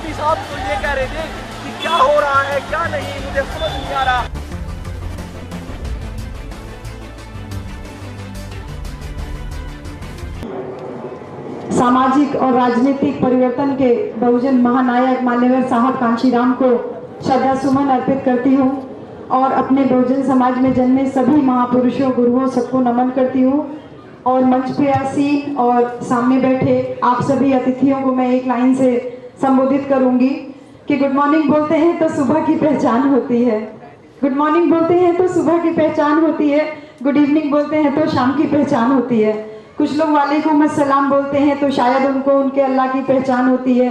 DCP साहब तो ये कह रहे थे कि क्या हो रहा है क्या नहीं, मुझे समझ नहीं आ रहा। सामाजिक और राजनीतिक परिवर्तन के बहुजन महानायक मान्यवर साहब कांशीराम को श्रद्धा सुमन अर्पित करती हूँ और अपने बहुजन समाज में जन्मे सभी महापुरुषों गुरुओं सबको नमन करती हूँ। और मंच पे आसीन और सामने बैठे आप सभी अतिथियों को मैं एक लाइन से संबोधित करूंगी कि गुड मॉर्निंग बोलते हैं तो सुबह की पहचान होती है, गुड मॉर्निंग बोलते हैं तो सुबह की पहचान होती है, गुड इवनिंग बोलते हैं तो शाम की पहचान होती है। कुछ लोग वालेकुम अस्सलाम बोलते हैं तो शायद उनको उनके अल्लाह की पहचान होती है,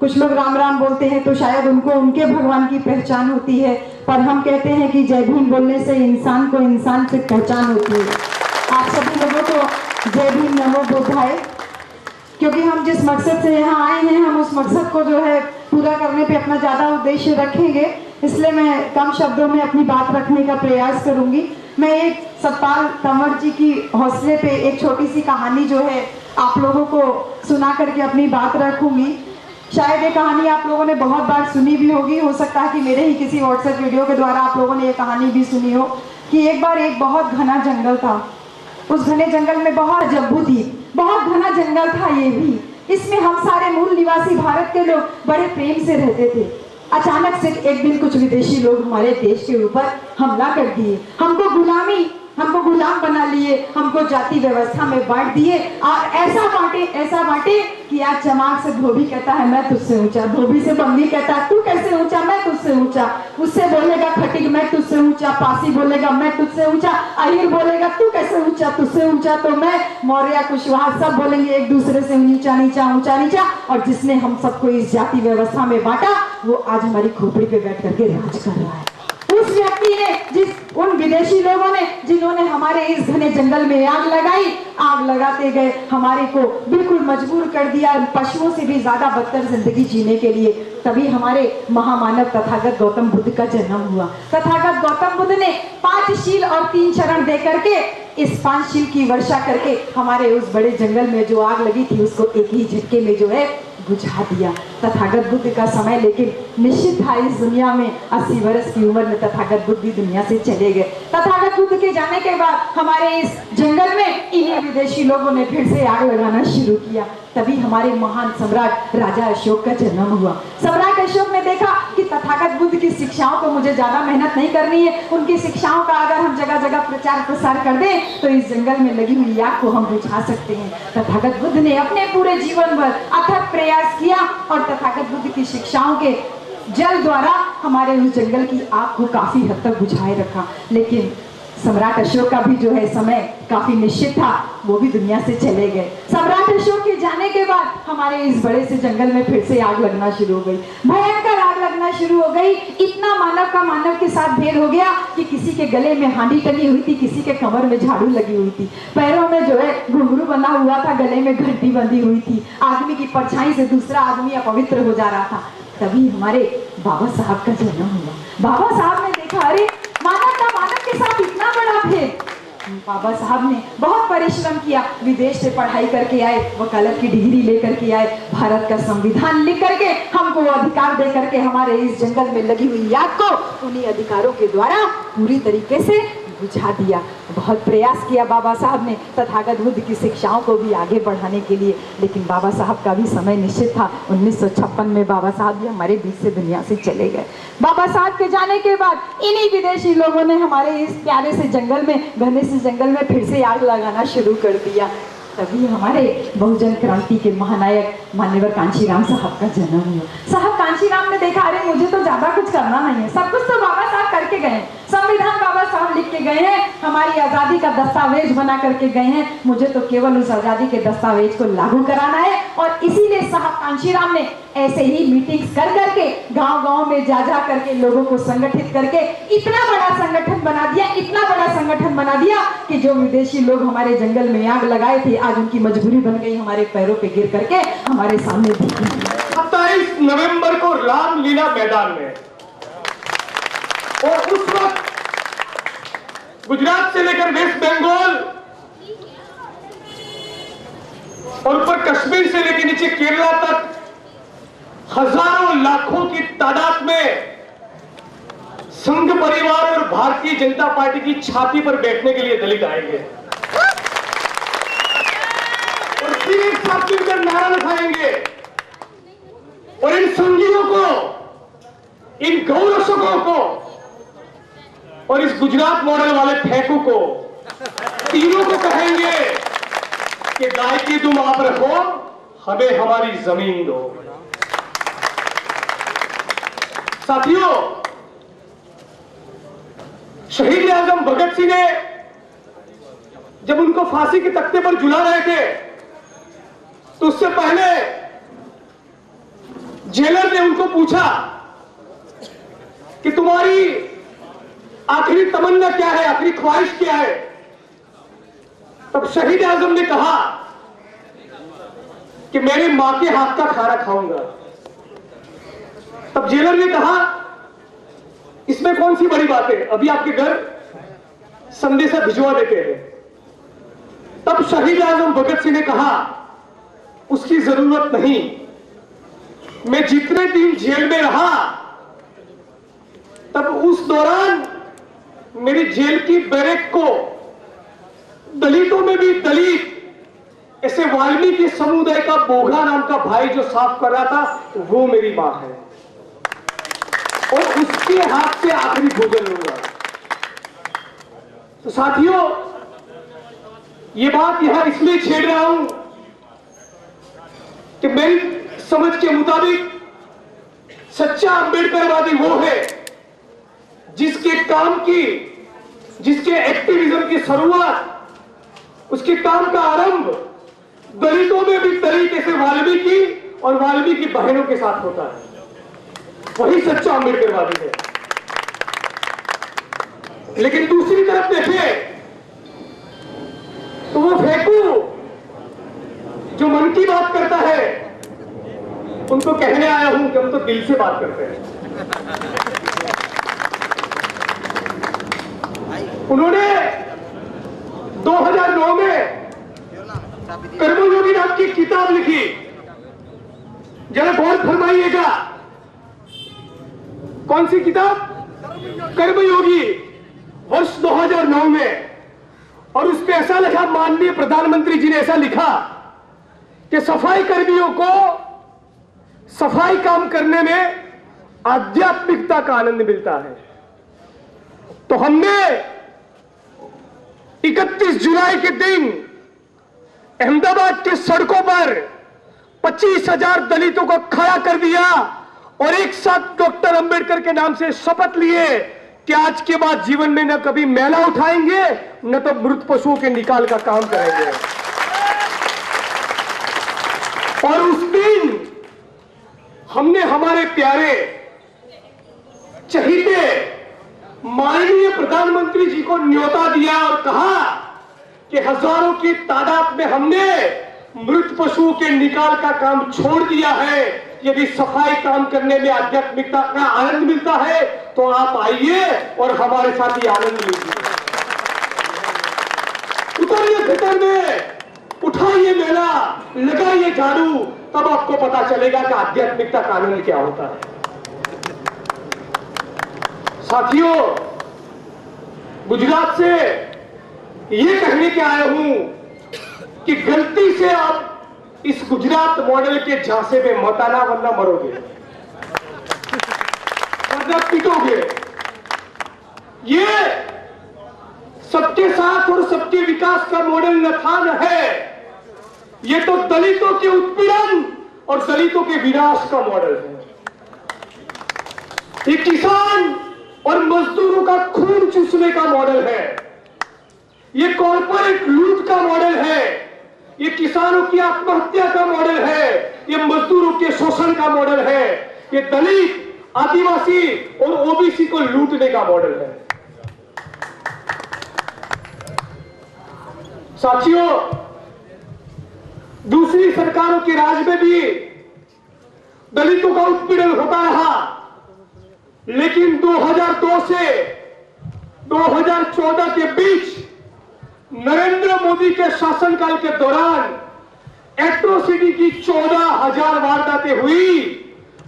कुछ लोग राम राम बोलते हैं तो शायद उनको उनके भगवान की पहचान होती है, पर हम कहते हैं कि जय भीम बोलने से इंसान को इंसान से पहचान होती है। आप सभी लोगों को जय भीम नमो बुद्धाय। क्योंकि हम जिस मकसद से यहाँ आए हैं हम उस मकसद को जो है पूरा करने पे अपना ज़्यादा उद्देश्य रखेंगे, इसलिए मैं कम शब्दों में अपनी बात रखने का प्रयास करूंगी। मैं एक सतपाल तंवर जी की हौसले पे एक छोटी सी कहानी जो है आप लोगों को सुना करके अपनी बात रखूंगी। शायद ये कहानी आप लोगों ने बहुत बार सुनी भी होगी, हो सकता है कि मेरे ही किसी व्हाट्सएप वीडियो के द्वारा आप लोगों ने ये कहानी भी सुनी हो कि एक बार एक बहुत घना जंगल था। उस घने जंगल में बहुत जब्बू थी, बहुत घना जंगल था ये भी। इसमें हम सारे मूल निवासी भारत के लोग बड़े प्रेम से रहते थे। अचानक से एक दिन कुछ विदेशी लोग हमारे देश के ऊपर हमला कर दिए, हमको गुलाम बना लिए, हमको जाति व्यवस्था में बांट दिए और ऐसा बांटे कि आज चमार से धोबी कहता है मैं तुझसे ऊंचा, धोबी से बंगी कहता है तू कैसे ऊंचा, मैं तुझसे ऊंचा, उससे बोलेगा खटिक मैं तुझसे ऊंचा, पासी बोलेगा मैं तुझसे ऊंचा, अहिर बोलेगा तू कैसे ऊंचा, तुझसे ऊंचा तो मैं, मौर्य कुशवाहा सब बोलेंगे एक दूसरे से नीचा नीचा ऊंचा नीचा। और जिसने हम सबको इस जाति व्यवस्था में बांटा वो आज हमारी खोपड़ी पे बैठ करके राज कर रहा है। उस व्यक्ति ने, उन विदेशी लोगों ने जिन्होंने हमारे इस घने जंगल में आग लगाई, आग लगाते गए हमारे को बिल्कुल मजबूर कर दिया पशुओं से भी ज्यादा बदतर जिंदगी जीने के लिए। तभी हमारे महामानव तथागत गौतम बुद्ध का जन्म हुआ। तथागत गौतम बुद्ध ने 5 शील और 3 चरण दे करके इस 5 शील की वर्षा करके हमारे उस बड़े जंगल में जो आग लगी थी उसको एक ही झटके में जो है बुझा दिया। तथागत बुद्ध का समय लेकिन निश्चित था इस दुनिया में 80 वर्ष की उम्र में तथागत बुद्ध भी दुनिया से चले गए। तथागत बुद्ध के जाने के बाद हमारे इस जंगल में इन्हीं विदेशी लोगों ने फिर से आग लगाना शुरू किया। तभी हमारे महान सम्राट राजा अशोक का जन्म हुआ। सम्राट अशोक ने देखा कि तथागत बुद्ध की शिक्षाओं को मुझे ज्यादा मेहनत नहीं करनी है, उनकी शिक्षाओं का अगर हम जगह जगह प्रचार प्रसार कर दें तो इस जंगल में लगी हुई आग को हम बुझा सकते हैं। तथागत बुद्ध ने अपने पूरे जीवन भर अथक प्रयास किया और तथागत बुद्ध की शिक्षाओं के जल द्वारा हमारे उस जंगल की आग को काफी हद तक बुझाए रखा। लेकिन सम्राट अशोक का भी जो है समय काफी निश्चित था, वो भी दुनिया से चले गए। सम्राट अशोक के जाने के बाद हमारे इस बड़े से जंगल में फिर से आग लगना शुरू हो गई, भयंकर आग लगना शुरू हो गई। इतना मानव का मानव के साथ भेद हो गया कि किसी के गले में हांडी टंगी हुई थी, किसी के कमर में झाड़ू लगी हुई थी, पैरों में जो है घुंघरू बंधा हुआ था, गले में घंटी बंधी हुई थी। आदमी की परछाई से दूसरा आदमी अपवित्र हो जा रहा था। तभी हमारे बाबा साहब का जन्म हुआ। बाबा साहब ने देखा अरे मानव का मानव के साथ इतना बड़ा भेद। बाबा साहब ने बहुत परिश्रम किया, विदेश से पढ़ाई करके आए, वकालत की डिग्री लेकर के आए, भारत का संविधान लिख करके हमको अधिकार दे करके हमारे इस जंगल में लगी हुई आग को उन्हीं अधिकारों के द्वारा पूरी तरीके से बुझा दिया। बहुत प्रयास किया बाबा साहब ने तथागत बुद्ध की शिक्षाओं को भी आगे बढ़ाने के लिए, लेकिन बाबा साहब का भी समय निश्चित था। 1956 में बाबा साहब भी हमारे बीच से दुनिया से चले गए। बाबा साहब के जाने के बाद इन्हीं विदेशी लोगों ने हमारे इस प्यारे से जंगल में, घने से जंगल में फिर से आग लगाना शुरू कर दिया। तभी हमारे बहुजन क्रांति के महानायक मान्यवर कांशीराम साहब का जन्म हुआ। साहब कांशीराम ने देखा अरे मुझे तो ज्यादा कुछ करना नहीं है, सब कुछ तो बाबा साहब करके गए, संविधान बाबा साहब लिख के गए हैं, हमारी आजादी का दस्तावेज बना करके गए हैं, मुझे तो केवल उस आजादी के दस्तावेज को लागू कराना है। और इसीलिए साहब कांशीराम ने ऐसे ही मीटिंग्स कर करके गांव-गांव में जा जा करके लोगों को संगठित करके इतना बड़ा संगठन बना दिया, इतना बड़ा संगठन बना दिया कि जो विदेशी लोग हमारे जंगल में आग लगाए थे आज उनकी मजबूरी बन गई हमारे पैरों पे गिर करके हमारे सामने दिखी। 27 नवंबर को रामलीला मैदान में, और उस वक्त गुजरात से लेकर वेस्ट बंगाल और ऊपर कश्मीर से लेकर नीचे केरला तक हजारों लाखों की तादाद में संघ परिवार और भारतीय जनता पार्टी की छाती पर बैठने के लिए दलित आएंगे और फिर एक साथ मिलकर नारा लिखाएंगे और इन संघियों को, इन गौरक्षकों को और इस गुजरात मॉडल वाले फेंकू को, तीनों को कहेंगे कि गाय की तुम आप रखो, हमें हमारी जमीन दो। साथियों, शहीद आजम भगत सिंह ने जब उनको फांसी के तख्ते पर झुला रहे थे तो उससे पहले जेलर ने उनको पूछा कि तुम्हारी आखिरी तमन्ना क्या है, आखिरी ख्वाहिश क्या है। तब शहीद आजम ने कहा कि मेरी मां के हाथ का खाना खाऊंगा। तब जेलर ने कहा इसमें कौन सी बड़ी बात है, अभी आपके घर संदेशा भिजवा देते हैं। तब शहीद आजम भगत सिंह ने कहा उसकी जरूरत नहीं, मैं जितने दिन जेल में रहा तब उस दौरान मेरी जेल की बैरक को दलितों में भी दलित, ऐसे वाल्मीकि समुदाय का बोघा नाम का भाई जो साफ कर रहा था, वो मेरी मां है और उसके हाथ से आखिरी भोजन लूंगा। तो साथियों, ये बात यहां इसलिए छेड़ रहा हूं कि मेरी समझ के मुताबिक सच्चा अंबेडकरवादी वो है जिसके काम की, जिसके एक्टिविज्म की शुरुआत, उसके काम का आरंभ दलितों में भी दलित ऐसे वाल्मीकि और वाल्मीकि बहनों के साथ होता है। वही सच्चा अंबेडकरवादी है। लेकिन दूसरी तरफ देखें तो वो फेंकू जो मन की बात करता है, उनको कहने आया हूं कि हम तो दिल से बात करते हैं। उन्होंने 2009 में कर्मयोगी नाम की किताब लिखी। जरा गौर फरमाइएगा, कौन सी किताब? कर्मयोगी, वर्ष 2009 में। और उस पे ऐसा लिखा, माननीय प्रधानमंत्री जी ने ऐसा लिखा कि सफाई कर्मियों को सफाई काम करने में आध्यात्मिकता का आनंद मिलता है। तो हमने 31 जुलाई के दिन अहमदाबाद के सड़कों पर 25,000 दलितों को खड़ा कर दिया और एक साथ डॉक्टर अंबेडकर के नाम से शपथ लिए कि आज के बाद जीवन में न कभी मैला उठाएंगे, न तो मृत पशुओं के निकाल का काम करेंगे। और उस दिन हमने हमारे प्यारे चहीते माननीय प्रधानमंत्री जी को न्योता दिया और कहा कि हजारों की तादाद में हमने मृत पशुओं के निकाल का काम छोड़ दिया है। यदि सफाई काम करने में आध्यात्मिकता का आनंद मिलता है तो आप आइए और हमारे साथ ये आनंद लीजिए। उतरिए भीतर में, उठाइए मेला, लगाइए झाड़ू, तब आपको पता चलेगा कि आध्यात्मिकता का आनंद क्या होता है। साथियों, गुजरात से ये कहने के आया हूं कि गलती से आप इस गुजरात मॉडल के झांसे में मत आना, वरना मरोगे, वरना पिटोगे। ये सबके साथ और सबके विकास का मॉडल न था न है, ये तो दलितों के उत्पीड़न और दलितों के विनाश का मॉडल है। ये किसान और मजदूरों का खून चूसने का मॉडल है, ये कॉर्पोरेट लूट का मॉडल है, ये किसानों की आत्महत्या का मॉडल है, ये मजदूरों के शोषण का मॉडल है, ये दलित, आदिवासी और ओबीसी को लूटने का मॉडल है। साथियों, दूसरी सरकारों के राज में भी दलितों का उत्पीड़न होता रहा, लेकिन 2002 से 2014 के बीच नरेंद्र मोदी के शासनकाल के दौरान एट्रोसिटी की 14,000 वारदातें हुई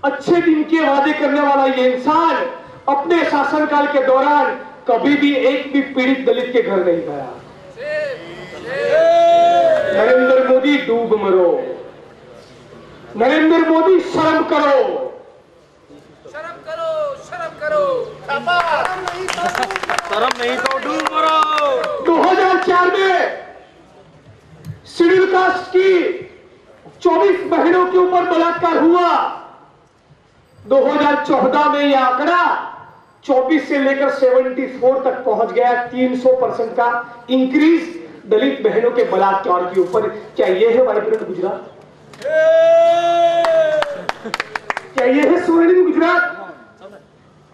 अच्छे दिन के वादे करने वाला ये इंसान अपने शासनकाल के दौरान कभी भी एक भी पीड़ित दलित के घर नहीं गया। नरेंद्र मोदी डूब मरो, नरेंद्र मोदी शर्म करो, शर्म करो, शर्म करो, शर्म नहीं तो डूब मरो। 2004 में शेड्यूल कास्ट की 24 बहनों के ऊपर बलात्कार हुआ। 2014 में यह आंकड़ा 24 से लेकर 74 तक पहुंच गया। 300% का इंक्रीज दलित बहनों के बलात्कार के ऊपर। क्या यह है वाइब्रेंट गुजरात? क्या यह है स्वर्णिम गुजरात?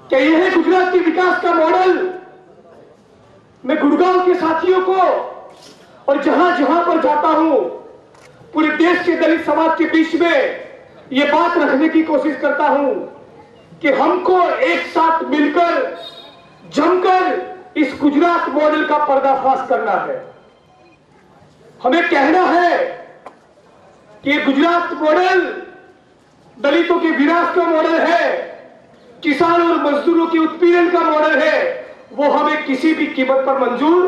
क्या यह है गुजरात के विकास का मॉडल? मैं गुड़गांव के साथियों को और जहां जहां पर जाता हूं पूरे देश के दलित समाज के बीच में यह बात रखने की कोशिश करता हूं कि हमको एक साथ मिलकर जमकर इस गुजरात मॉडल का पर्दाफाश करना है। हमें कहना है कि गुजरात मॉडल दलितों के विनाश का मॉडल है, किसान और मजदूरों के उत्पीड़न का मॉडल है। वो हमें किसी भी कीमत पर मंजूर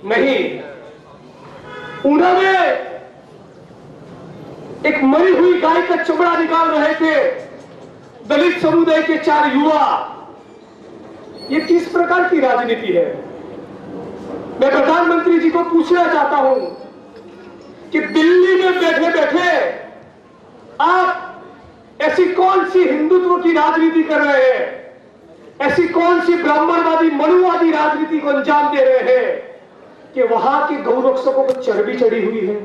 नहीं। ऊना में एक मरी हुई गाय का चमड़ा निकाल रहे थे दलित समुदाय के 4 युवा। ये किस प्रकार की राजनीति है? मैं प्रधानमंत्री जी को पूछना चाहता हूं कि दिल्ली में बैठे बैठे आप ऐसी कौन सी हिंदुत्व की राजनीति कर रहे हैं? ऐसी कौन सी ब्राह्मणवादी मनुवादी राजनीति को अंजाम दे रहे हैं कि वहां के गौरक्षकों को चर्बी चढ़ी हुई है?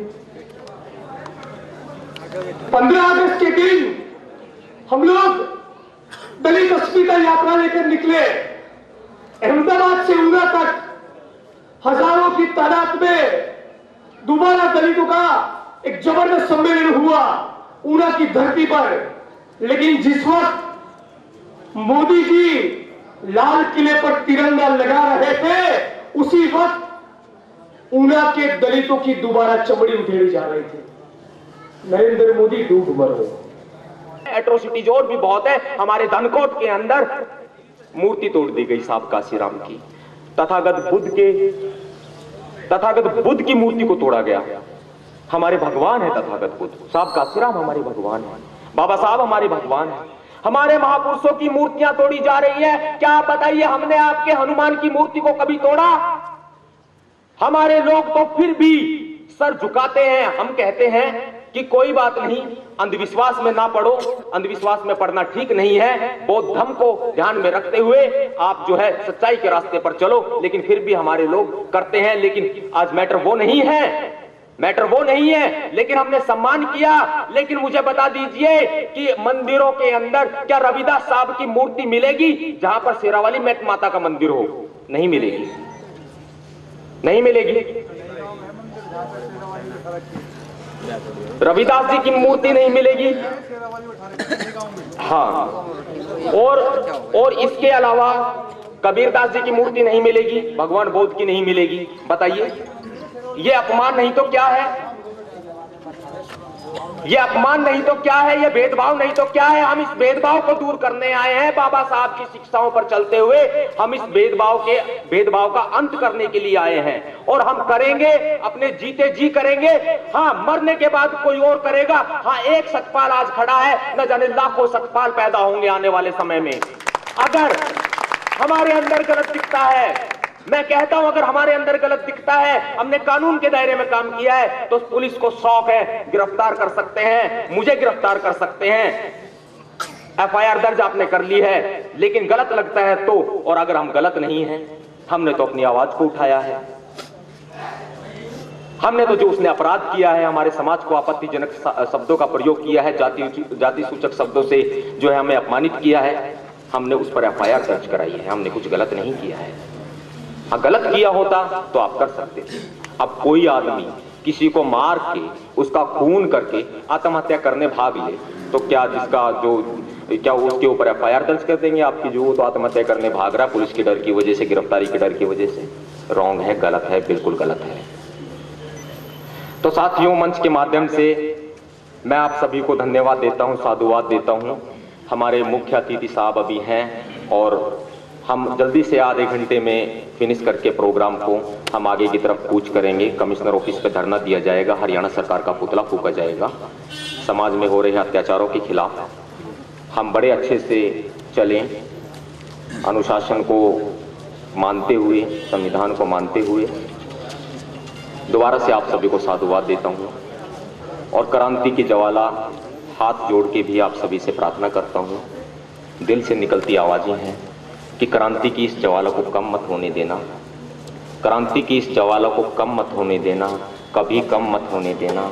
15 अगस्त के दिन हम लोग दलित अस्मिता यात्रा लेकर निकले। अहमदाबाद से ऊना तक हजारों की तादाद में दोबारा दलितों का एक जबरदस्त सम्मेलन हुआ ऊना की धरती पर। लेकिन जिस वक्त मोदी जी लाल किले पर तिरंगा लगा रहे थे उसी वक्त ऊना के दलितों की दोबारा चमड़ी उधेड़ी जा रही थी। नरेंद्र मोदी डूब मरो। एट्रोसिटीज और भी बहुत है। हमारे धनकोट के अंदर मूर्ति तोड़ दी गई साहब काशीराम की। तथागत बुद्ध की मूर्ति को तोड़ा गया। हमारे भगवान है तथागत बुद्ध, साहब काशीराम हमारे भगवान है, बाबा साहब हमारे भगवान है। हमारे महापुरुषों की मूर्तियां तोड़ी जा रही है। क्या आप बताइए, हमने आपके हनुमान की मूर्ति को कभी तोड़ा? हमारे लोग तो फिर भी सर झुकाते हैं। हम कहते हैं कि कोई बात नहीं, अंधविश्वास में ना पड़ो, अंधविश्वास में पड़ना ठीक नहीं है। बौद्ध धर्म को ध्यान में रखते हुए आप जो है सच्चाई के रास्ते पर चलो। लेकिन फिर भी हमारे लोग करते हैं। लेकिन आज मैटर वो नहीं है, मैटर वो नहीं है। लेकिन हमने सम्मान किया। लेकिन मुझे बता दीजिए कि मंदिरों के अंदर क्या रविदास साहब की मूर्ति मिलेगी जहां पर शेरावाली मैट माता का मंदिर हो? नहीं मिलेगी, नहीं मिलेगी। रविदास जी की मूर्ति नहीं मिलेगी। हाँ, और इसके अलावा कबीरदास जी की मूर्ति नहीं मिलेगी, भगवान बौद्ध की नहीं मिलेगी। बताइए, ये अपमान नहीं तो क्या है? ये अपमान नहीं तो क्या है? ये भेदभाव नहीं तो क्या है? हम इस भेदभाव को दूर करने आए हैं। बाबा साहब की शिक्षाओं पर चलते हुए हम इस भेदभाव का अंत करने के लिए आए हैं। और हम करेंगे, अपने जीते जी करेंगे। हाँ, मरने के बाद कोई और करेगा। हाँ, एक सतपाल आज खड़ा है, न जाने लाखों सतपाल पैदा होंगे आने वाले समय में। अगर हमारे अंदर गलत दिखता है, मैं कहता हूं अगर हमारे अंदर गलत दिखता है, हमने कानून के दायरे में काम किया है, तो पुलिस को शौक है, गिरफ्तार कर सकते हैं, मुझे गिरफ्तार कर सकते हैं। एफआईआर दर्ज आपने कर ली है। लेकिन गलत लगता है तो, और अगर हम गलत नहीं हैं, हमने तो अपनी आवाज को उठाया है। हमने तो जो उसने अपराध किया है, हमारे समाज को आपत्तिजनक शब्दों का प्रयोग किया है, जाति सूचक शब्दों से जो है हमें अपमानित किया है, हमने उस पर एफआईआर दर्ज कराई है। हमने कुछ गलत नहीं किया है। गलत किया होता तो आप कर सकते थे। अब कोई आदमी किसी को मार के उसका खून करके आत्महत्या करने भाग ले तो क्या उसके ऊपर एफआईआर दर्ज कर देंगे आपकी? जो तो आत्महत्या करने भाग रहा पुलिस के डर की वजह से, गिरफ्तारी के डर की वजह से। रॉन्ग है, गलत है, बिल्कुल गलत है। तो साथियों, मंच के माध्यम से मैं आप सभी को धन्यवाद देता हूं, साधुवाद देता हूं हमारे मुख्य अतिथि साहब अभी हैं और हम जल्दी से आधे घंटे में फिनिश करके प्रोग्राम को हम आगे की तरफ कूच करेंगे। कमिश्नर ऑफिस पे धरना दिया जाएगा, हरियाणा सरकार का पुतला फूंका जाएगा। समाज में हो रहे अत्याचारों के खिलाफ हम बड़े अच्छे से चलें, अनुशासन को मानते हुए, संविधान को मानते हुए। दोबारा से आप सभी को साधुवाद देता हूँ और क्रांति की ज्वाला हाथ जोड़ के भी आप सभी से प्रार्थना करता हूँ। दिल से निकलती आवाजें हैं कि क्रांति की इस ज्वाला को कम मत होने देना, क्रांति की इस ज्वाला को कम मत होने देना, कभी कम मत होने देना।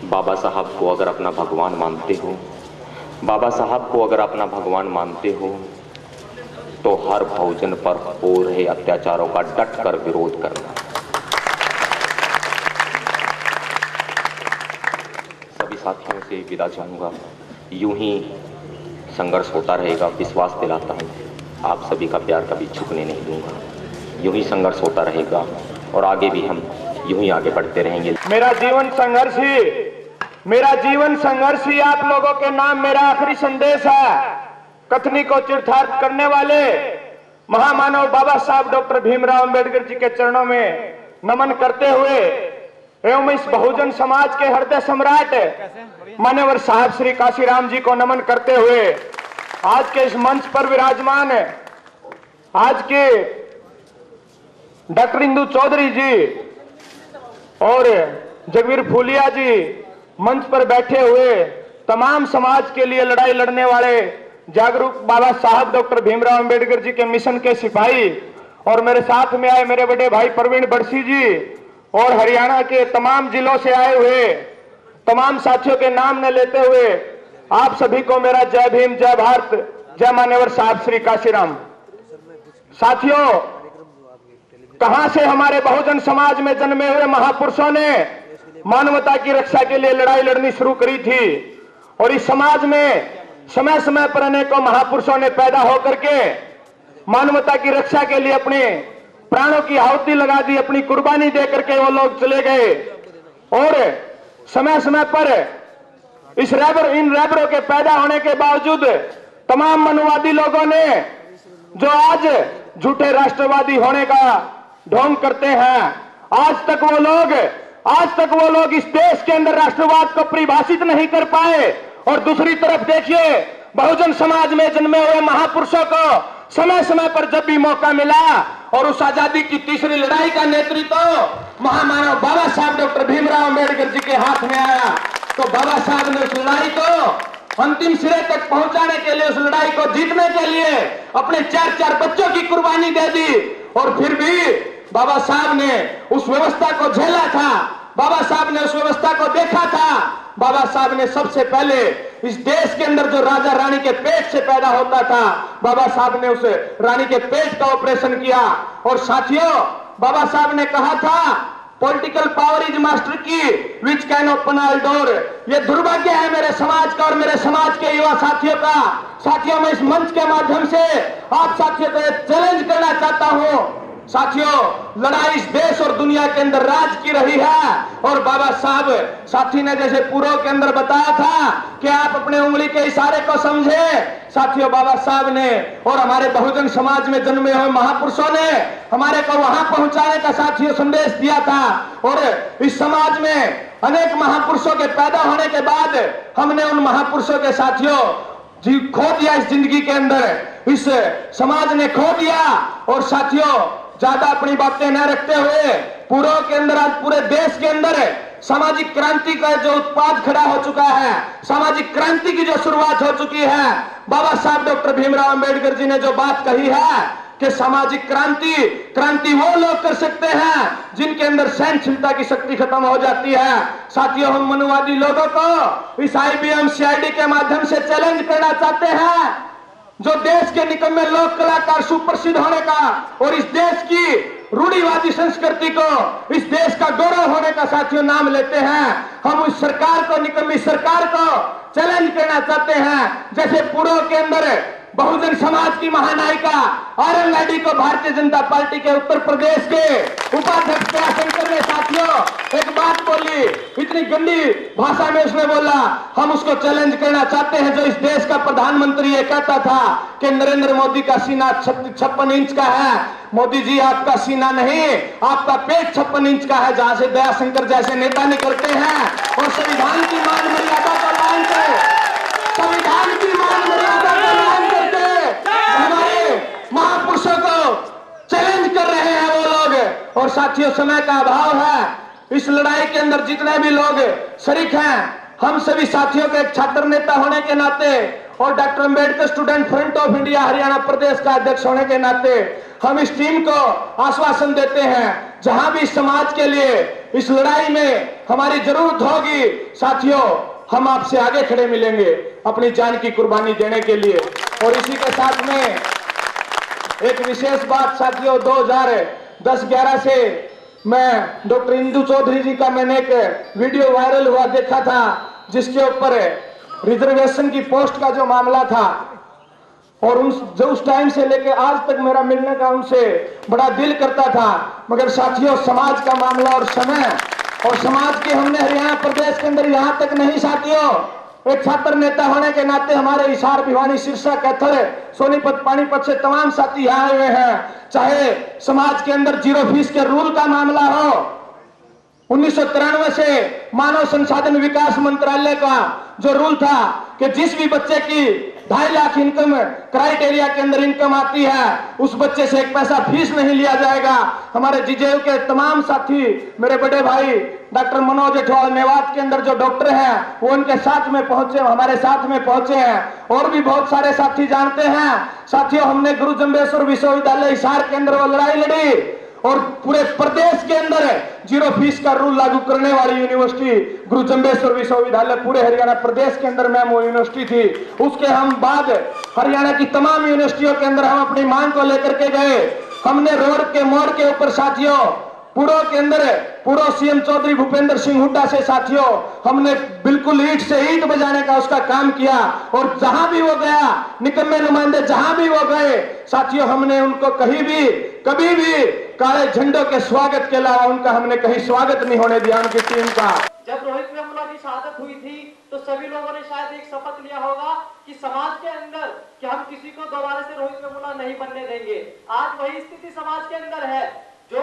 बाबा साहब को अगर अपना भगवान मानते हो, बाबा साहब को अगर अपना भगवान मानते हो तो हर बहुजन पर हो रहे अत्याचारों का डट कर विरोध करना। सभी साथियों से विदा चाहूंगा। यूं ही संघर्ष होता रहेगा, विश्वास दिलाता हूं। आप सभी का प्यार कभी झुकने नहीं दूंगा। यूं ही संघर्ष होता रहेगा और आगे भी हम यूं ही आगे बढ़ते रहेंगे। मेरा जीवन संघर्ष ही आप लोगों के नाम मेरा आखिरी संदेश है। कथनी को चरितार्थ करने वाले महामानव बाबा साहब डॉक्टर भीमराव अंबेडकर जी के चरणों में नमन करते हुए एवं इस बहुजन समाज के हृदय सम्राट मान्यवर साहब श्री काशीराम जी को नमन करते हुए आज के इस मंच पर विराजमान आज के डॉक्टर इंदु चौधरी जी और जगवीर फूलिया जी, मंच पर बैठे हुए तमाम समाज के लिए लड़ाई लड़ने वाले जागरूक बाबा साहब डॉक्टर भीमराव अंबेडकर जी के मिशन के सिपाही और मेरे साथ में आए मेरे बड़े भाई प्रवीण बड़सी जी और हरियाणा के तमाम जिलों से आए हुए तमाम साथियों के नाम न लेते हुए आप सभी को मेरा जय भीम, जय भारत, जय मान्यवर साहब श्री काशीराम। साथियों, कहां से हमारे बहुजन समाज में जन्मे हुए महापुरुषों ने मानवता की रक्षा के लिए लड़ाई लड़नी शुरू करी थी और इस समाज में समय समय पर अनेकों महापुरुषों ने पैदा होकर के मानवता की रक्षा के लिए अपने प्राणों की आहुति लगा दी, अपनी कुर्बानी दे करके वो लोग चले गए और समय समय पर इन रैबरों के पैदा होने के बावजूद तमाम मनुवादी लोगों ने जो आज झूठे राष्ट्रवादी होने का ढोंग करते हैं, आज तक वो लोग इस देश के अंदर राष्ट्रवाद को परिभाषित नहीं कर पाए। और दूसरी तरफ देखिए, बहुजन समाज में जन्मे हुए महापुरुषों को समय समय पर जब भी मौका मिला और उस आजादी की तीसरी लड़ाई का नेतृत्व महामानव बाबा साहब डॉक्टर भीमराव अंबेडकर जी के हाथ में आया तो बाबा साहब ने उस लड़ाई को अंतिम सिरे तक पहुंचाने के लिए, उस लड़ाई को जीतने के लिए अपने 4 बच्चों की कुर्बानी दे दी। और फिर भी बाबा साहब ने उस व्यवस्था को झेला था, बाबा साहब ने उस व्यवस्था को देखा था। बाबा साहब ने सबसे पहले इस देश के अंदर जो राजा रानी के पेट से पैदा होता था, बाबा साहब ने उस रानी के पेट का ऑपरेशन किया। और साथियों, बाबा साहब ने कहा था पॉलिटिकल पावर इज मास्टर की which can open all door. ये दुर्भाग्य है मेरे समाज का और मेरे समाज के युवा साथियों का। साथियों, मैं इस मंच के माध्यम से आप साथियों को चैलेंज करना चाहता हूं। साथियों, लड़ाई इस देश और दुनिया के अंदर राज की रही है और बाबा साहब साथी ने जैसे पूर्व के अंदर बताया था कि आप अपने उंगली के इशारे को समझे। साथियों, बाबा साहब ने और हमारे बहुजन समाज में जन्मे हुए महापुरुषों ने हमारे को वहां पहुंचाने का साथियों संदेश दिया था। और इस समाज में अनेक महापुरुषों के पैदा होने के बाद हमने उन महापुरुषों के साथियों जी खो दिया, इस जिंदगी के अंदर इस समाज ने खो दिया। और साथियों, ज्यादा अपनी बातें न रखते हुए पूर्व के अंदर आज पूरे देश के अंदर सामाजिक क्रांति का जो उत्पाद खड़ा हो चुका है, सामाजिक क्रांति की जो शुरुआत हो चुकी है, बाबा साहब डॉक्टर भीमराव अंबेडकर जी ने जो बात कही है कि सामाजिक क्रांति वो लोग कर सकते हैं जिनके अंदर सहनशीलता की शक्ति खत्म हो जाती है। साथियों, हम मनुवादी लोगों को इस IBM CID के माध्यम से चैलेंज करना चाहते हैं जो देश के निकम्मे लोक कलाकार सुप्रसिद्ध होने का और इस देश की रूढ़िवादी संस्कृति को, इस देश का गौरव होने का साथियों नाम लेते हैं। हम उस सरकार को, निकम्मी सरकार को चैलेंज करना चाहते हैं। जैसे पूर्व के अंदर बहुजन समाज की महानायिका आरएलडी को भारतीय जनता पार्टी के उत्तर प्रदेश के उपाध्यक्ष दयाशंकर ने साथियों एक बात बोली, इतनी गंदी भाषा में उसने बोला, हम उसको चैलेंज करना चाहते हैं। जो इस देश का प्रधानमंत्री ये कहता था कि नरेंद्र मोदी का सीना 56 इंच का है, मोदी जी आपका सीना नहीं, आपका पेट 56 इंच का है, जहां से दयाशंकर जैसे नेता निकलते हैं और संविधान की मान मर्यादा का लांघन कर, संविधान की मान मर्यादा का लांघन करके हमारे महापुरुषों को चैलेंज कर रहे हैं वो लोग। और साथियों समय का अभाव है, इस लड़ाई के अंदर जितने भी लोग शरीक हैं, हम सभी साथियों के एक छात्र नेता होने के नाते और doctor Ambedkar student front of India Haryana प्रदेश का अध्यक्ष होने के नाते हम इस टीम को आश्वासन देते हैं, जहां भी समाज के लिए इस लड़ाई में हमारी जरूरत होगी साथियों, हम आपसे आगे खड़े मिलेंगे अपनी जान की कुर्बानी देने के लिए। और इसी के साथ में एक विशेष बात साथियों, 2010-11 से मैं डॉक्टर इंदु चौधरी जी का मैंने एक वीडियो वायरल हुआ देखा था, जिसके ऊपर रिजर्वेशन की पोस्ट का जो मामला था, और उस टाइम से लेकर आज तक मेरा मिलने का उनसे बड़ा दिल करता था, मगर साथियों समाज का मामला और समय और समाज के हमने हरियाणा प्रदेश के अंदर यहां तक नहीं साथियों, एक छात्र नेता होने के नाते हमारे हिसार, भिवानी, सिरसा, कैथल, सोनीपत, पानीपत से तमाम साथी यहाँ आए हुए हैं। चाहे समाज के अंदर 0 फीस के रूल का मामला हो, 1993 से मानव संसाधन विकास मंत्रालय का जो रूल था कि जिस भी बच्चे की 2.5 लाख इनकम क्राइटेरिया के अंदर इनकम आती है, उस बच्चे से 1 पैसा फीस नहीं लिया जाएगा। हमारे जीजेयू के तमाम साथी, मेरे बड़े भाई डॉक्टर मनोज अठवाल मेवात के अंदर जो डॉक्टर हैं, वो उनके साथ में पहुंचे, हमारे साथ में पहुंचे हैं, और भी बहुत सारे साथी जानते हैं साथियों। हमने गुरु जम्बेश्वर विश्वविद्यालय हिसार के अंदर वो लड़ाई लड़ी और पूरे प्रदेश के अंदर 0 फीस का रूल लागू करने वाली यूनिवर्सिटी गुरु जम्बेश्वर विश्वविद्यालय पूरे हरियाणा प्रदेश के अंदर मैम वो यूनिवर्सिटी थी। उसके हम बाद हरियाणा की तमाम यूनिवर्सिटियों के अंदर हम अपनी मांग को लेकर के गए। हमने रोड के मोड़ के ऊपर साथियों पूर्व के अंदर पूर्व सीएम चौधरी भूपेंद्र सिंह हुड्डा से साथियों हमने बिल्कुल ईंट से ईंट बजाने का उसका काम किया, और जहां भी वो गया, निकम्मे नुमाइंदे जहां भी वो गए साथियों, हमने उनको कहीं भी कभी भी काले झंडों के स्वागत के अलावा उनका हमने कहीं स्वागत नहीं होने दिया उनकी टीम का। जब रोहित वेमुला की शहादत हुई थी तो सभी लोगों ने शायद एक शपथ लिया होगा कि समाज के अंदर कि हम किसी को दोबारा से रोहित वेमुला नहीं बनने देंगे। आज वही स्थिति समाज के अंदर है। जो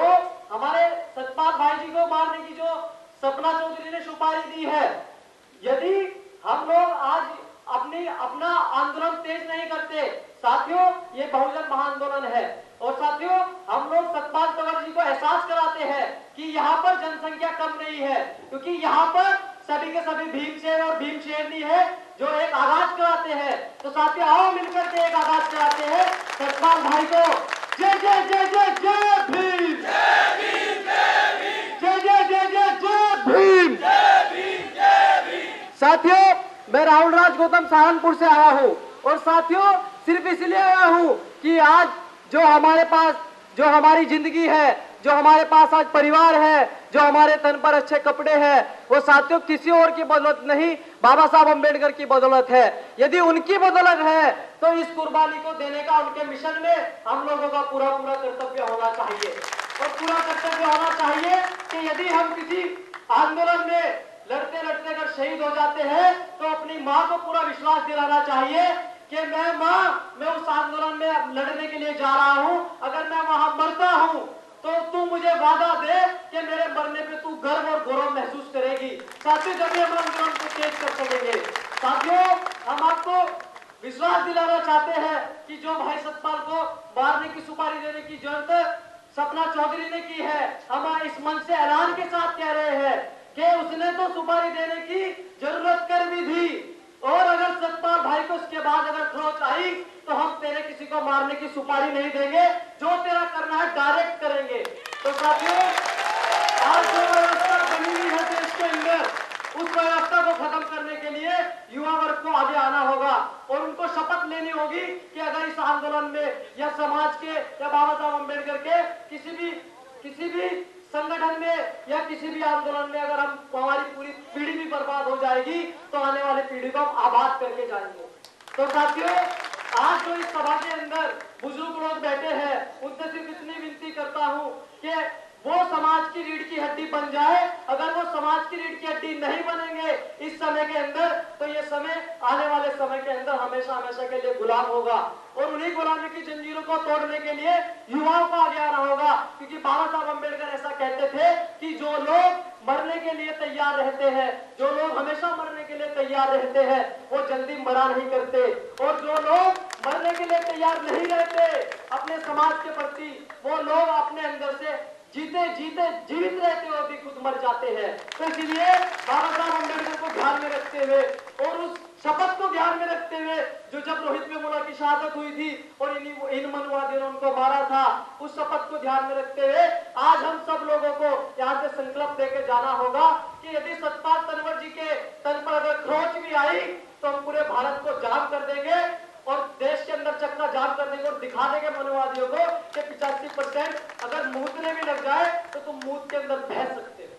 हमारे सतपाल भाई जी को मारने की जो सपना चौधरी ने सुपारी दी है, यदि हम लोग आज अपना आंदोलन तेज नहीं करते साथियों, ये बहुजन महाआंदोलन है। और साथियों हम लोग सतपाल चौधरी जी को एहसास कराते हैं कि यहाँ पर जनसंख्या कम नहीं है, क्योंकि यहाँ पर सभी के सभी भीमशेर और भीमशेरनी है जो एक आगाज कराते हैं। तो साथियों आओ मिलकर के एक आगाज कराते हैं सतपाल भाई को। जय जय जय जय जय भीम, जय भीम, जय जय जय जय जय भीम, जय भीम, जय भीम। साथियों मैं राहुल राज गौतम सहारनपुर से आया हूँ, और साथियों सिर्फ इसलिए आया हूँ कि आज जो हमारे पास जो हमारी जिंदगी है, जो हमारे पास आज परिवार है, जो हमारे तन पर अच्छे कपड़े हैं, वो साथियों किसी और की बदौलत नहीं, बाबा साहब अंबेडकर की बदौलत है। यदि उनकी बदौलत है तो इस कुर्बानी को देने का उनके मिशन में हम लोगों का पूरा कर्तव्य होना चाहिए। और पूरा कर्तव्य होना चाहिए कि यदि हम किसी आंदोलन में लड़ते लड़ते अगर शहीद हो जाते हैं तो अपनी माँ को पूरा विश्वास दिलाना चाहिए कि मैं उस आंदोलन में लड़ने के लिए जा रहा हूं, अगर मैं वहां मरता हूं तो तू मुझे वादा दे कि मेरे मरने पे तू गर्व और गौरव महसूस करेगी। साथियों जब हम आंदोलन को तेज कर सकेंगे। साथियों हम आपको विश्वास दिलाना चाहते हैं कि जो भाई सतपाल को मारने की सुपारी देने की जरूरत सपना चौधरी ने की है, हम इस मंच से ऐलान के साथ कह रहे हैं कि उसने तो सुपारी देने की जरूरत कर भी थी, और अगर सतपाल भाई को इसके बाद अगर खरोच आई तो हम तेरे किसी को मारने की सुपारी नहीं देंगे, जो तेरा करना है डायरेक्ट करेंगे। तो साथियों आज जो व्यवस्था बनी हुई है देश के अंदर, उस व्यवस्था को खत्म करने के लिए युवा वर्ग को आगे आना होगा और उनको शपथ लेनी होगी कि अगर इस आंदोलन में या समाज के या बाबा साहब अम्बेडकर के किसी भी संगठन में या किसी भी आंदोलन में अगर हमारी पूरी पीढ़ी भी बर्बाद हो जाएगी तो आने वाली पीढ़ी को हम आबाद करके जाएंगे। तो साथियों आज जो इस सभा के अंदर बुजुर्ग लोग बैठे हैं, उनसे सिर्फ इतनी विनती करता हूं कि वो समाज की रीढ़ की हड्डी बन जाए। अगर वो समाज की रीढ़ की हड्डी नहीं बनेंगे इस समय के अंदर, तो ये समय आने वाले समय के अंदर हमेशा हमेशा के लिए गुलाम होगा। और उन्हीं गुलामी की जंजीरों को तोड़ने के लिए युवाओं को आगे आना होगा, क्योंकि बाबा साहब अम्बेडकर ऐसा कहते थे कि जो लोग मरने के लिए तैयार रहते हैं, जो लोग हमेशा मरने के लिए तैयार रहते हैं, वो जल्दी मरा नहीं करते। और जो लोग मरने के लिए तैयार नहीं रहते अपने समाज के प्रति, वो लोग अपने अंदर से जीते जीते जीवित रहते हुए भी खुद मर जाते हैं। तो इसलिए बाबा साहब अम्बेडकर को ध्यान में रखते हुए और उस शपथ को ध्यान में रखते हुए, जो जब रोहित वेमुला की शहादत हुई थी और इन मनवादियों ने उनको मारा था, उस शपथ को ध्यान में रखते हुए आज हम सब लोगों को यहाँ से संकल्प लेके जाना होगा कि यदि सतपाल तनवर जी के तन पर अगर खरोंच भी आई तो हम पूरे भारत को जाम कर देंगे और देश के अंदर चक्का जाम कर देंगे और दिखा देंगे मनवादियों को कि 85% अगर मूतने भी लग जाए तो तुम मूत के अंदर बह सकते हो।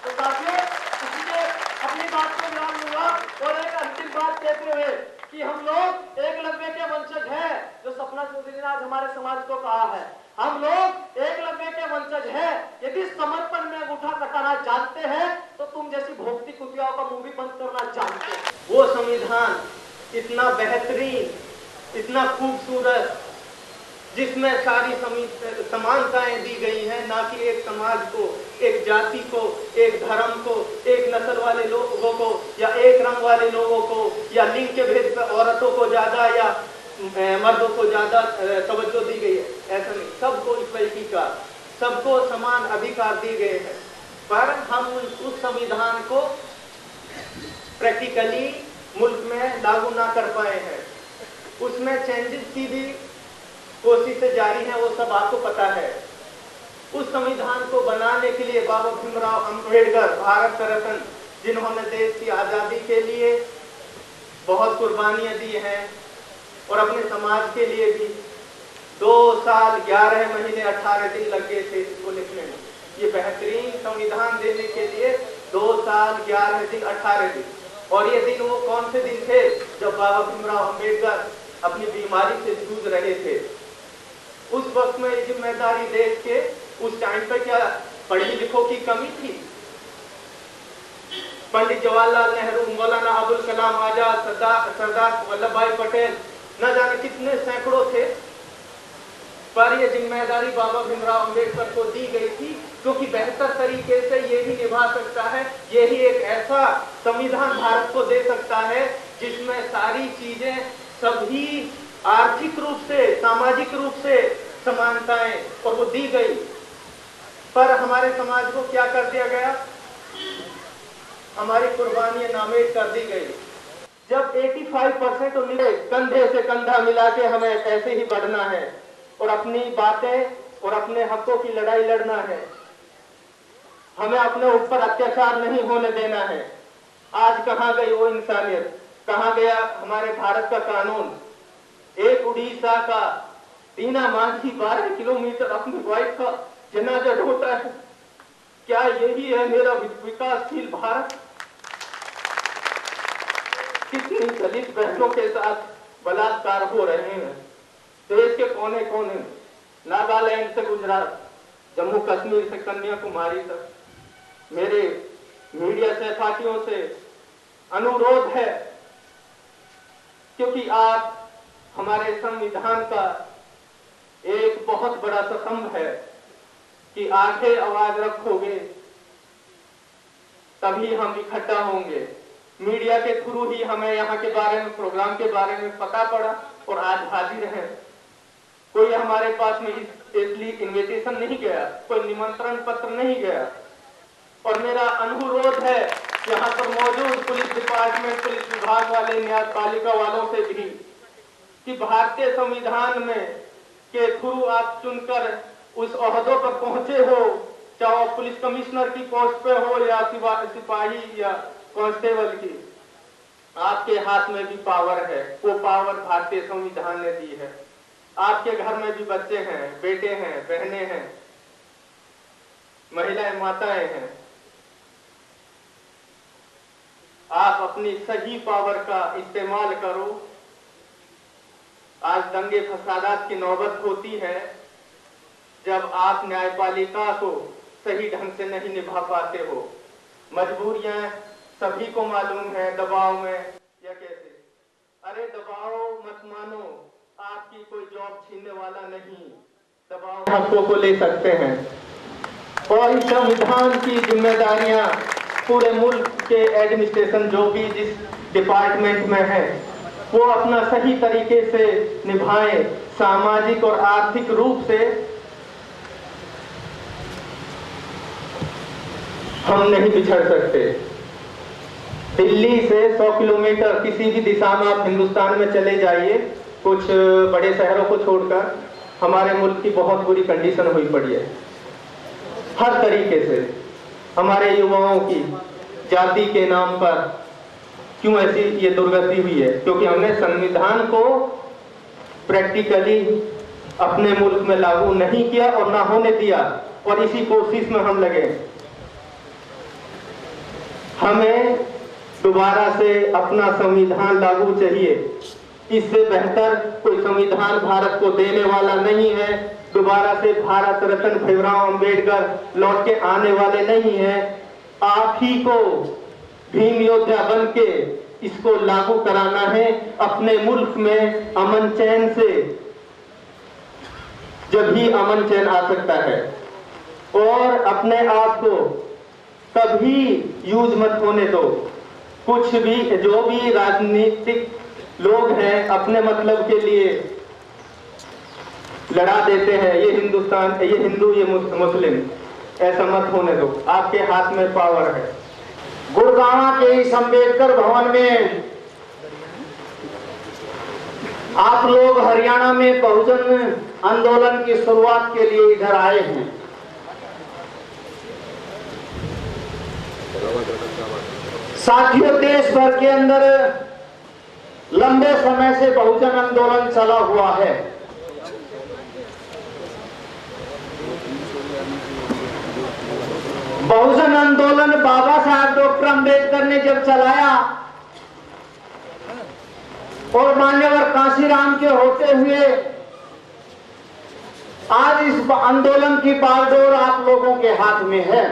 तो साथियों, इसलिए अपनी बात को विराम दूंगा और एक अंतिम बात कहते हुए कि हम लोग एकलव्य के वंशज हैं, जो सपना चौधरी ने आज हमारे समाज को कहा है। हम लोग एकलव्य के वंशज हैं। यदि समर्पण में अंगूठा कटाना जानते हैं तो तुम जैसी भोक्ती कुतियाओं का मुंह भी बंद करना जानते हैं। वो संविधान इतना बेहतरीन, इतना खूबसूरत, जिसमें सारी समानताएं दी गई हैं, ना कि एक समाज को, एक जाति को, एक धर्म को, एक नस्ल वाले लोगों को या एक रंग वाले लोगों को या लिंग के भेद पर औरतों को ज्यादा या मर्दों को ज्यादा तवज्जो दी गई है। ऐसा नहीं, सबको इक्वलिटी का, सबको समान अधिकार दिए गए हैं। पर हम उस संविधान को प्रैक्टिकली मुल्क में लागू ना कर पाए हैं। उसमें चेंजेस की भी कोशिशें जारी हैं, वो सब आपको पता है। उस संविधान को बनाने के लिए बाबा भीमराव अम्बेडकर, भारत रत्न, जिन्होंने देश की आजादी के लिए बहुत कुर्बानियां दी हैं और अपने समाज के लिए भी 2 साल 11 महीने 18 दिन लग गए थे इसको लिखने में। ये बेहतरीन संविधान देने के लिए 2 साल 11 दिन 18 दिन। और ये दिन वो कौन से दिन थे? जब बाबा भीमराव अम्बेडकर अपनी बीमारी से जूझ रहे थे। उस वक्त में ये जिम्मेदारी देश के उस टाइम पर क्या पढ़ी लिखों की कमी थी? पंडित जवाहरलाल नेहरू, मौलाना अबुल कलाम आजाद, सरदार वल्लभ भाई पटेल, न जाने कितने सैकड़ों थे। पर यह जिम्मेदारी बाबा भीमराव अम्बेडकर को दी गई थी, क्योंकि बेहतर तरीके से ये ही निभा सकता है, यही एक ऐसा संविधान भारत को दे सकता है जिसमें सारी चीजें, सभी आर्थिक रूप से, सामाजिक रूप से समानताएं, और वो दी गई। पर हमारे समाज को क्या कर दिया गया? हमारी कुर्बानियां नामेद कर दी गई। जब 85% कंधे से कंधा मिला के हमें ऐसे ही बढ़ना है और अपनी बातें और अपने हकों की लड़ाई लड़ना है। हमें अपने ऊपर अत्याचार नहीं होने देना है। आज कहाँ गई वो इंसानियत? कहाँ गया हमारे भारत का कानून? एक उड़ीसा का दीना मांझी 12 किलोमीटर अपनी वाइफ का जनाजा ढोता है। क्या यही है मेरा विकासशील भारत? कितनी दलित बहनों के साथ बलात्कार हो रहे हैं देश के कोने कोने में, नागालैंड से गुजरात, जम्मू कश्मीर से कन्याकुमारी तक। मेरे मीडिया सहपाठियों से अनुरोध है, क्योंकि आप हमारे संविधान का एक बहुत बड़ा स्तंभ है, कि आगे आवाज रखोगे तभी हम इकट्ठा होंगे। मीडिया के थ्रू ही हमें यहाँ के बारे में, प्रोग्राम के बारे में पता पड़ा और आज हाजिर हैं। कोई हमारे पास में इसलिए इन्विटेशन नहीं गया, कोई निमंत्रण पत्र नहीं गया। और मेरा अनुरोध है यहाँ पर मौजूद पुलिस डिपार्टमेंट, पुलिस विभाग वाले, न्यायपालिका वालों से भी, कि भारतीय संविधान में के थ्रू आप चुनकर उस ओहदों पर पहुंचे हो, चाहे पुलिस कमिश्नर की पोस्ट पे हो या सिपाही या कांस्टेबल की, आपके हाथ में भी पावर है। वो पावर भारतीय संविधान ने दी है। आपके घर में भी बच्चे हैं, बेटे हैं, बहनें हैं, महिलाएं, माताएं हैं। आप अपनी सही पावर का इस्तेमाल करो। आज दंगे फसादात की नौबत होती है जब आप न्यायपालिका को सही ढंग से नहीं निभा पाते हो। मजबूरियां सभी को मालूम है, दबाव में या कैसे। अरे दबाव मत मानो, आपकी कोई जॉब छीनने वाला नहीं, दबाव हकों को ले सकते हैं। और इस संविधान की जिम्मेदारियां पूरे मुल्क के एडमिनिस्ट्रेशन जो भी जिस डिपार्टमेंट में है वो अपना सही तरीके से निभाएं। सामाजिक और आर्थिक रूप से हम नहीं बिछड़ सकते। दिल्ली से 100 किलोमीटर किसी भी दिशा में आप हिंदुस्तान में चले जाइए, कुछ बड़े शहरों को छोड़कर हमारे मुल्क की बहुत बुरी कंडीशन हुई पड़ी है। हर तरीके से हमारे युवाओं की जाति के नाम पर क्यों ऐसी ये दुर्गति हुई है? क्योंकि हमने संविधान को प्रैक्टिकली अपने मुल्क में लागू नहीं किया और ना होने दिया, और इसी कोशिश में हम लगे। हमें दोबारा से अपना संविधान लागू चाहिए। इससे बेहतर कोई संविधान भारत को देने वाला नहीं है। दोबारा से भारत रत्न भीमराव अंबेडकर लौट के आने वाले नहीं हैं। आप ही को भीम योद्धा बन के इसको लागू कराना है अपने मुल्क में अमन चैन से, जब ही अमन चैन आ सकता है। और अपने आप को कभी यूज मत होने दो। कुछ भी जो भी राजनीतिक लोग हैं अपने मतलब के लिए लड़ा देते हैं, ये हिंदुस्तान, ये हिंदू, ये मुस्लिम, ऐसा मत होने दो। आपके हाथ में पावर है। गुड़गांव के इस अम्बेडकर भवन में आप लोग हरियाणा में बहुजन आंदोलन की शुरुआत के लिए इधर आए हैं। साथियों, देश भर के अंदर लंबे समय से बहुजन आंदोलन चला हुआ है। बहुजन आंदोलन बाबा साहब डॉक्टर अंबेडकर ने जब चलाया और मान्यवर कांशीराम के होते हुए आज इस आंदोलन की बागडोर आप लोगों के हाथ में है।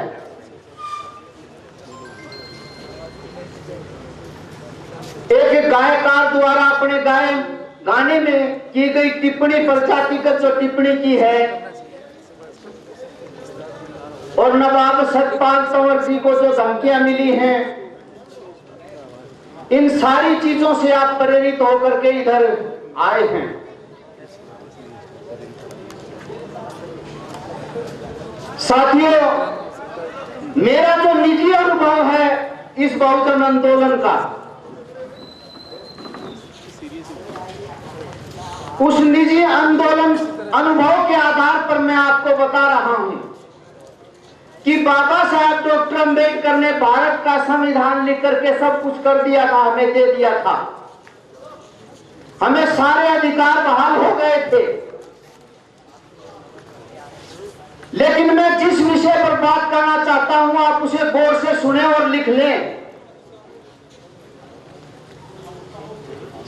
एक गायकार द्वारा अपने गाने में की गई टिप्पणी पर जातिगत जो टिप्पणी की है और नवाब सतपाल तंवर जी को जो धमकियां मिली हैं, इन सारी चीजों से आप प्रेरित होकर के इधर आए हैं। साथियों, मेरा जो निजी अनुभव है इस बहुजन आंदोलन का, उस निजी आंदोलन अनुभव के आधार पर मैं आपको बता रहा हूं कि बाबा साहब डॉक्टर अंबेडकर ने भारत का संविधान लिख करके सब कुछ कर दिया था, हमें दे दिया था। हमें सारे अधिकार बहाल हो गए थे। लेकिन मैं जिस विषय पर बात करना चाहता हूं आप उसे गौर से सुने और लिख लें।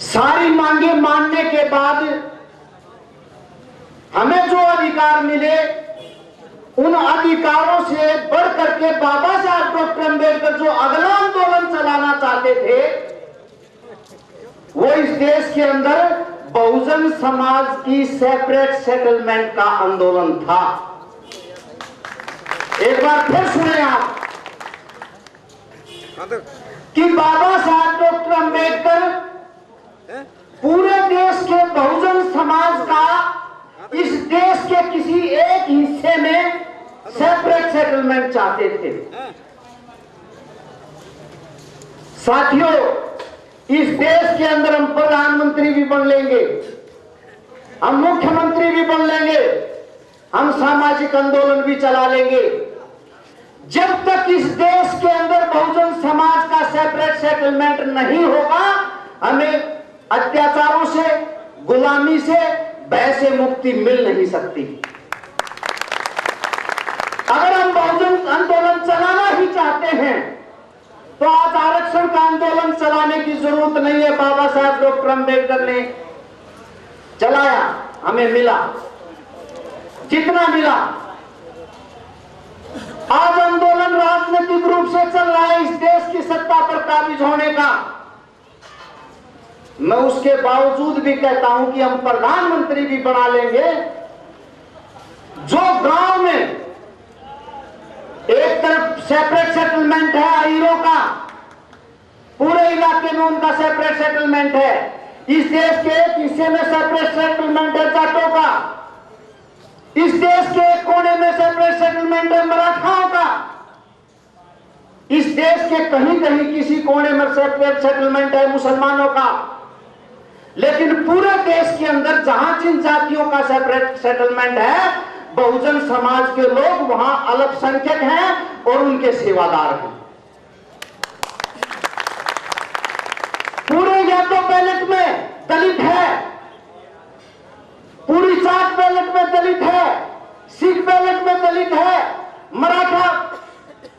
सारी मांगे मानने के बाद हमें जो अधिकार मिले, उन अधिकारों से बढ़ करके बाबा साहब डॉक्टर अंबेडकर जो अगला आंदोलन चलाना चाहते थे वो इस देश के अंदर बहुजन समाज की सेपरेट सेटलमेंट का आंदोलन था। एक बार फिर सुने आप कि बाबा साहब डॉक्टर अंबेडकर पूरे देश के बहुजन समाज का इस देश के किसी एक हिस्से में सेपरेट सेटलमेंट चाहते थे। साथियों, इस देश के अंदर हम प्रधानमंत्री भी बन लेंगे, हम मुख्यमंत्री भी बन लेंगे, हम सामाजिक आंदोलन भी चला लेंगे। जब तक इस देश के अंदर बहुजन समाज का सेपरेट सेटलमेंट नहीं होगा, हमें अत्याचारों से, गुलामी से, भय से मुक्ति मिल नहीं सकती। अगर हम बहुजन आंदोलन चलाना ही चाहते हैं तो आज आरक्षण का आंदोलन चलाने की जरूरत नहीं है। बाबा साहब डॉक्टर अंबेडकर ने जलाया, हमें मिला जितना मिला। आज आंदोलन राजनीतिक रूप से चल रहा है इस देश की सत्ता पर काबिज होने का। मैं उसके बावजूद भी कहता हूं कि हम प्रधानमंत्री भी बना लेंगे जो गांव में एक तरफ सेपरेट सेटलमेंट है अहीरों का, पूरे इलाके में उनका सेपरेट सेटलमेंट है। इस देश के एक हिस्से में सेपरेट सेटलमेंट है जाटों का, इस देश के एक कोने में सेपरेट सेटलमेंट है मराठाओं का, इस देश के कहीं कहीं किसी कोने में सेपरेट सेटलमेंट है मुसलमानों का। लेकिन पूरे देश के अंदर जहां जिन जातियों का सेपरेट सेटलमेंट है, बहुजन समाज के लोग वहां अल्पसंख्यक हैं और उनके सेवादार हैं। पूरे यादव बैलेट में दलित है, पूरी जाट बैलेट में दलित है, सिख बैलेट में दलित है, मराठा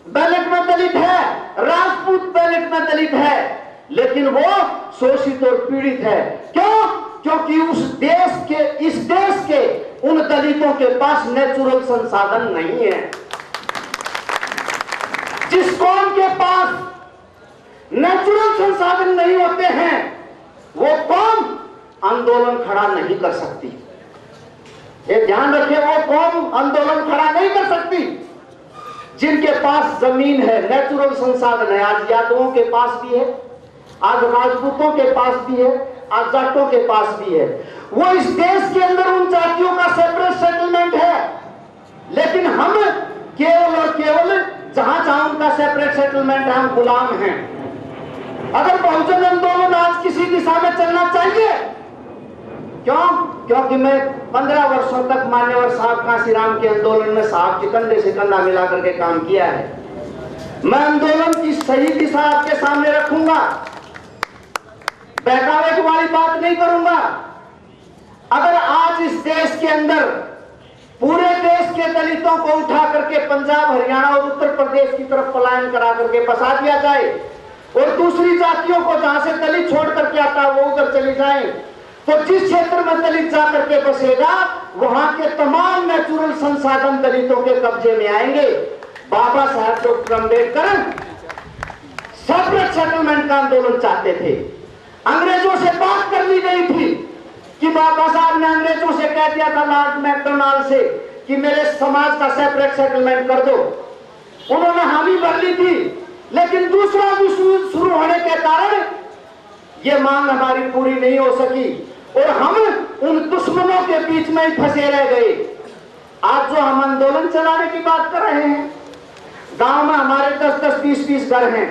बैलेट में दलित है, राजपूत बैलेट में दलित है, लेकिन वो शोषित और पीड़ित है। क्यों? क्योंकि इस देश के उन दलितों के पास नेचुरल संसाधन नहीं है। जिस कौम के पास नेचुरल संसाधन नहीं होते हैं, वो कौम आंदोलन खड़ा नहीं कर सकती। ये ध्यान रखें, वो कौम आंदोलन खड़ा नहीं कर सकती जिनके पास जमीन है, नेचुरल संसाधन है। आज यादवों के पास भी है, आज राजपूतों के पास भी है, आज जाटों के पास भी है। वो इस देश के अंदर उन जातियों का सेपरेट सेटलमेंट है, लेकिन हम केवल और केवल जहां जहां उनका सेपरेट सेटलमेंट है हम गुलाम हैं। अगर बहुजन आंदोलन आज किसी दिशा में चलना चाहिए, क्यों? क्योंकि मैं 15 वर्षों तक मान्यवर साहब कांशीराम के आंदोलन में साहब के कंधे से कंधा मिला करके काम किया है। मैं आंदोलन की सही दिशा आपके सामने रखूंगा, बहकावे वाली बात नहीं करूंगा। अगर आज इस देश के अंदर पूरे देश के दलितों को उठा करके पंजाब, हरियाणा और उत्तर प्रदेश की तरफ पलायन करा करके बसा दिया जाए और दूसरी जातियों को जहां से दलित छोड़ करके आता है वो उधर चली जाए, तो जिस क्षेत्र में दलित जाकर के बसेगा वहां के तमाम नेचुरल संसाधन दलितों के कब्जे में आएंगे। बाबा साहब डॉक्टर अम्बेडकर सेपरेट सेटलमेंट का आंदोलन चाहते थे। अंग्रेजों से बात कर ली गई थी कि बाबा साहब ने अंग्रेजों से कह दिया था लॉर्ड मैकडोनाल्ड से कि मेरे समाज का सेपरेट सेटलमेंट कर दो। उन्होंने हामी भर ली थी, लेकिन दूसरा विश्व युद्ध शुरू होने के कारण ये मांग हमारी पूरी नहीं हो सकी और हम उन दुश्मनों के बीच में ही फंसे रह गए। आज जो हम आंदोलन चलाने की बात कर रहे हैं, गांव में हमारे 10-10, 20-20 घर हैं,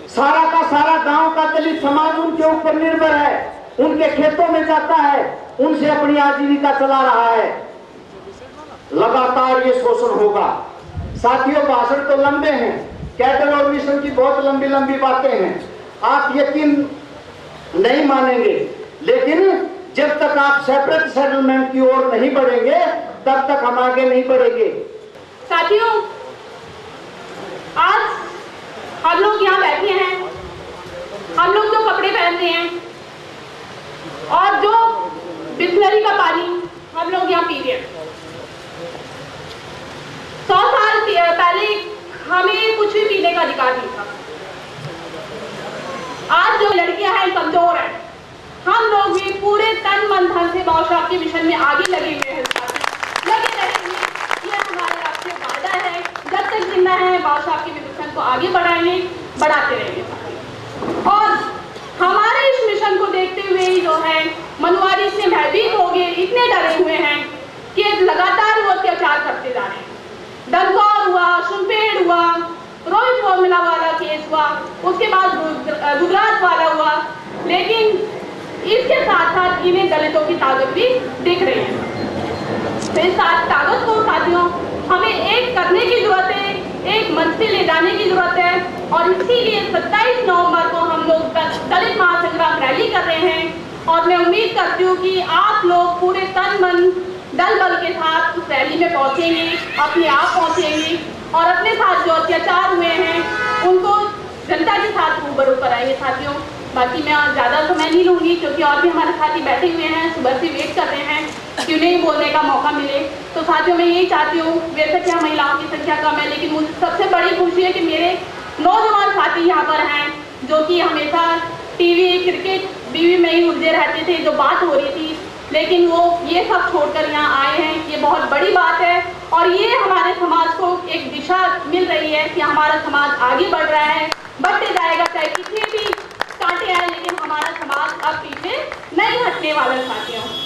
सारा का सारा गांव का दलित समाज उनके ऊपर निर्भर है, उनके खेतों में जाता है, उनसे अपनी आजीविका चला रहा है। लगातार ये शोषण होगा। साथियों, भाषण तो लंबे हैं, कैडर और मिशन की बहुत लंबी लंबी बातें हैं, आप यकीन नहीं मानेंगे, लेकिन जब तक आप सेपरेट सेटलमेंट की ओर नहीं बढ़ेंगे तब तक हम आगे नहीं बढ़ेंगे। साथियों, आज हम लोग यहाँ बैठे हैं, हम लोग जो कपड़े पहनते हैं और जो बिस्लरी का पानी हम लोग यहाँ पी रहे हैं, 100 साल पहले हमें कुछ भी पीने का अधिकार नहीं था। आज जो लड़कियां हैं कमजोर हैं, हम लोग भी पूरे तन मन धन से बाबा साहब के मिशन में आगे लगे हुए हैं, लगे रहेंगे। ये हमारे आपसे वादा है, जब तक जिंदा है बाबा साहब के मिशन को आगे बढ़ाएंगे, बढ़ाते रहेंगे। और हमारे इस मिशन को देखते हुए जो है मनुवारी से भयभीत हो गए, इतने डरे हुए हैं कि लगातार वो अत्याचार करते जा रहे हैं। डंगौर हुआ, सुनपेड़ हुआ, रोहित फॉर्मूला वाला केस हुआ, उसके बाद गुजरात वाला हुआ, लेकिन इसके साथ साथ इन्हें दलितों की ताकत भी दिख रही है। तो इस ताकत को साथियों हमें एक करने की जरूरत है, एक मंच से ले जाने की जरूरत है। और इसीलिए 27 नवंबर को हम लोग दलित महासंग्राम रैली कर रहे हैं और मैं उम्मीद करती हूँ कि आप लोग पूरे तन मन दल बल के साथ उस रैली में पहुंचेंगे, अपने आप पहुंचेंगे और अपने साथ जो अत्याचार हुए हैं उनको जनता के साथ रूबरू कराएंगे। साथियों, बाकी मैं ज़्यादा समय नहीं लूँगी क्योंकि और भी हमारे साथी बैठे हुए हैं, सुबह से वेट कर रहे हैं कि उन्हें बोलने का मौका मिले। तो साथियों मैं यही चाहती हूँ, वैसे क्या महिलाओं की संख्या कम है, लेकिन मुझे सबसे बड़ी खुशी है कि मेरे नौजवान साथी यहाँ पर हैं जो कि हमेशा टीवी क्रिकेट बीवी में ही उलझे रहते थे, जो बात हो रही थी, लेकिन वो ये सब छोड़कर यहाँ आए हैं। ये बहुत बड़ी बात है और ये हमारे समाज को एक दिशा मिल रही है कि हमारा समाज आगे बढ़ रहा है, बढ़ते जाएगा, चाहे कितने भी कांटे आए, लेकिन हमारा समाज अब पीछे नहीं हटने वाला साथियों।